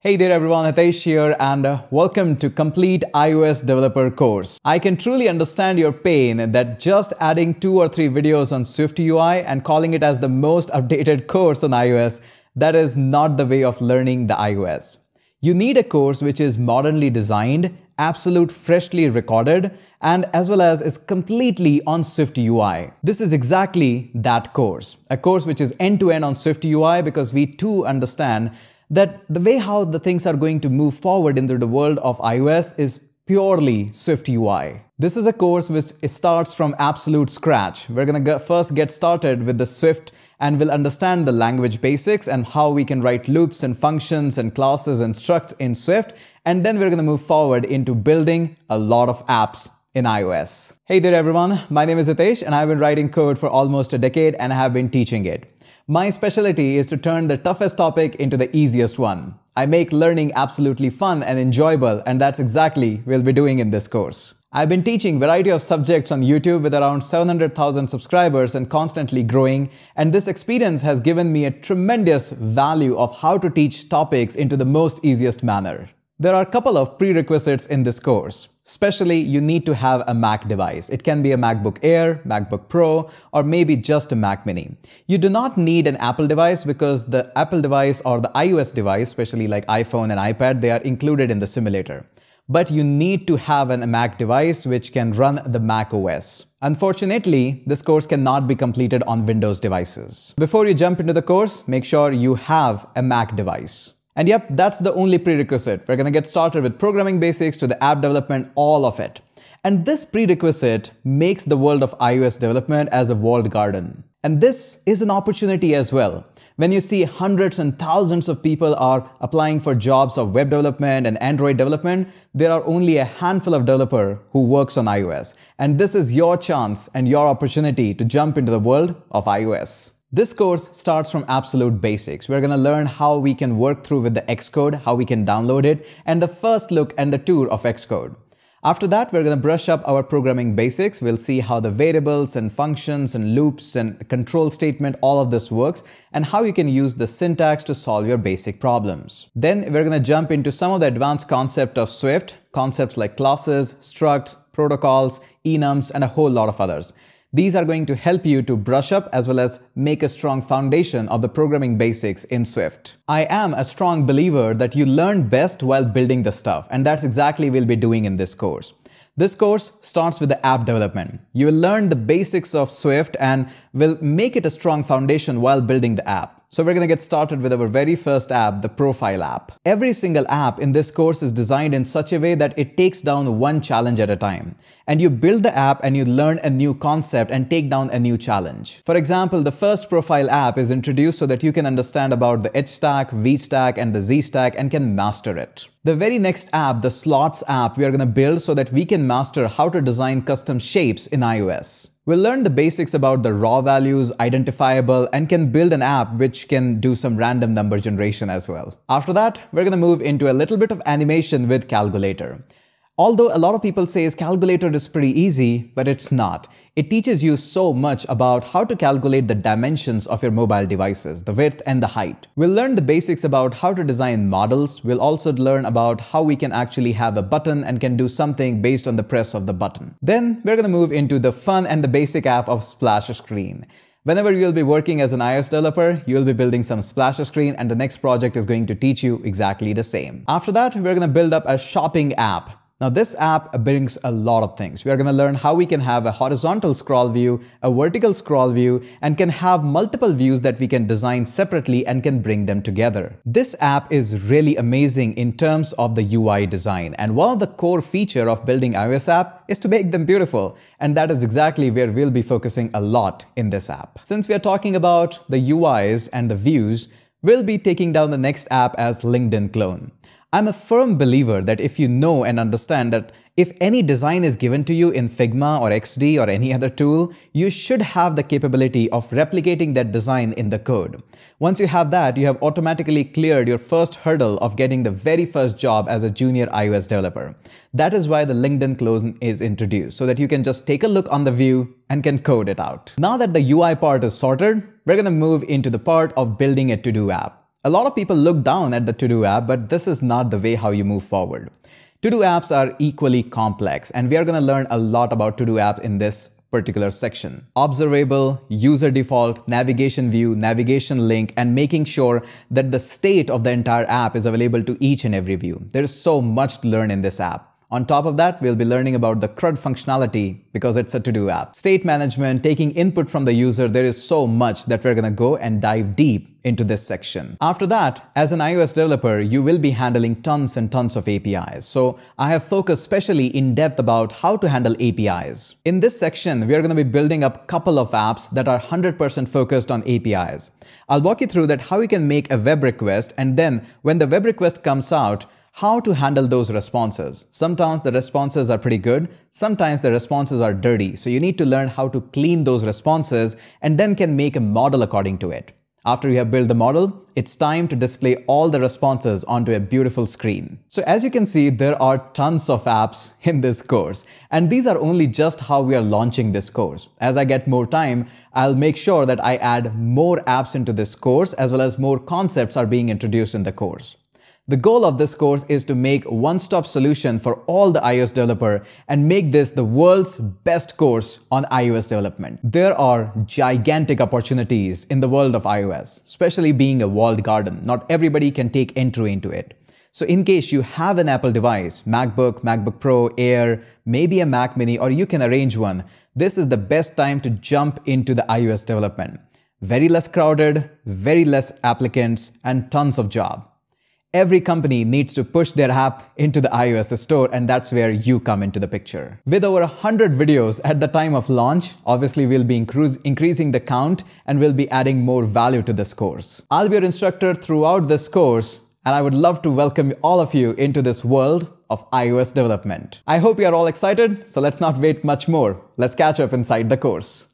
Hey there everyone, Hitesh here and welcome to Complete iOS Developer course. I can truly understand your pain that just adding 2 or 3 videos on Swift UI and calling it as the most updated course on iOS, that is not the way of learning the iOS. You need a course which is modernly designed, absolute freshly recorded, and as well as is completely on Swift UI. This is exactly that course. A course which is end-to-end on Swift UI because we too understand that the way how the things are going to move forward into the world of iOS is purely Swift UI. This is a course which starts from absolute scratch. We're going to first get started with the Swift and we'll understand the language basics and how we can write loops and functions and classes and structs in Swift. And then we're going to move forward into building a lot of apps in iOS. Hey there everyone, my name is Hitesh and I've been writing code for almost a decade and I have been teaching it. My specialty is to turn the toughest topic into the easiest one. I make learning absolutely fun and enjoyable, and that's exactly what we'll be doing in this course. I've been teaching a variety of subjects on YouTube with around 700,000 subscribers and constantly growing, and this experience has given me a tremendous value of how to teach topics into the most easiest manner. There are a couple of prerequisites in this course. Especially, you need to have a Mac device. It can be a MacBook Air, MacBook Pro, or maybe just a Mac Mini. You do not need an Apple device because the Apple device or the iOS device, especially like iPhone and iPad, they are included in the simulator. But you need to have a Mac device which can run the Mac OS. Unfortunately, this course cannot be completed on Windows devices. Before you jump into the course, make sure you have a Mac device. And yep, that's the only prerequisite. We're going to get started with programming basics to the app development, all of it. And this prerequisite makes the world of iOS development as a walled garden. And this is an opportunity as well. When you see hundreds and thousands of people are applying for jobs of web development and Android development, there are only a handful of developers who works on iOS. And this is your chance and your opportunity to jump into the world of iOS. This course starts from absolute basics. We're going to learn how we can work through with the Xcode, how we can download it, and the first look and the tour of Xcode. After that, we're going to brush up our programming basics. We'll see how the variables and functions and loops and control statement, all of this works, and how you can use the syntax to solve your basic problems. Then we're going to jump into some of the advanced concepts of Swift, concepts like classes, structs, protocols, enums, and a whole lot of others. These are going to help you to brush up as well as make a strong foundation of the programming basics in Swift. I am a strong believer that you learn best while building the stuff, and that's exactly what we'll be doing in this course. This course starts with the app development. You will learn the basics of Swift and will make it a strong foundation while building the app. So we're going to get started with our very first app, the Profile app. Every single app in this course is designed in such a way that it takes down one challenge at a time. And you build the app and you learn a new concept and take down a new challenge. For example, the first Profile app is introduced so that you can understand about the H stack, V stack, and the Z stack and can master it. The very next app, the Slots app, we are going to build so that we can master how to design custom shapes in iOS. We'll learn the basics about the raw values, identifiable, and can build an app which can do some random number generation as well. After that, we're going to move into a little bit of animation with Calculator. Although a lot of people say Calculator is pretty easy, but it's not. It teaches you so much about how to calculate the dimensions of your mobile devices, the width and the height. We'll learn the basics about how to design models. We'll also learn about how we can actually have a button and can do something based on the press of the button. Then we're going to move into the fun and the basic app of Splash Screen. Whenever you'll be working as an iOS developer, you'll be building some splash screen and the next project is going to teach you exactly the same. After that, we're going to build up a shopping app. Now this app brings a lot of things. We are going to learn how we can have a horizontal scroll view, a vertical scroll view, and can have multiple views that we can design separately and can bring them together. This app is really amazing in terms of the UI design. And one of the core features of building iOS app is to make them beautiful. And that is exactly where we'll be focusing a lot in this app. Since we are talking about the UIs and the views, we'll be taking down the next app as LinkedIn Clone. I'm a firm believer that if you know and understand that if any design is given to you in Figma or XD or any other tool, you should have the capability of replicating that design in the code. Once you have that, you have automatically cleared your first hurdle of getting the very first job as a junior iOS developer. That is why the LinkedIn Clone is introduced, so that you can just take a look on the view and can code it out. Now that the UI part is sorted, we're going to move into the part of building a to-do app. A lot of people look down at the To-Do app, but this is not the way how you move forward. To-Do apps are equally complex, and we are going to learn a lot about To-Do app in this particular section. Observable, user default, navigation view, navigation link, and making sure that the state of the entire app is available to each and every view. There is so much to learn in this app. On top of that, we'll be learning about the CRUD functionality because it's a To-Do app. State management, taking input from the user, there is so much that we're gonna go and dive deep into this section. After that, as an iOS developer, you will be handling tons and tons of APIs. So I have focused specially in depth about how to handle APIs. In this section, we are gonna be building up a couple of apps that are 100% focused on APIs. I'll walk you through that how you can make a web request, and then when the web request comes out, how to handle those responses. Sometimes the responses are pretty good, sometimes the responses are dirty, so you need to learn how to clean those responses and then can make a model according to it. After you have built the model, it's time to display all the responses onto a beautiful screen. So as you can see, there are tons of apps in this course, and these are only just how we are launching this course. As I get more time, I'll make sure that I add more apps into this course, as well as more concepts are being introduced in the course. The goal of this course is to make a one-stop solution for all the iOS developer and make this the world's best course on iOS development. There are gigantic opportunities in the world of iOS, especially being a walled garden. Not everybody can take entry into it. So in case you have an Apple device, MacBook, MacBook Pro, Air, maybe a Mac Mini, or you can arrange one, this is the best time to jump into the iOS development. Very less crowded, very less applicants, and tons of job. Every company needs to push their app into the iOS store, and that's where you come into the picture. With over 100 videos at the time of launch, obviously we'll be increasing the count and we'll be adding more value to this course. I'll be your instructor throughout this course, and I would love to welcome all of you into this world of iOS development. I hope you are all excited, so let's not wait much more. Let's catch up inside the course.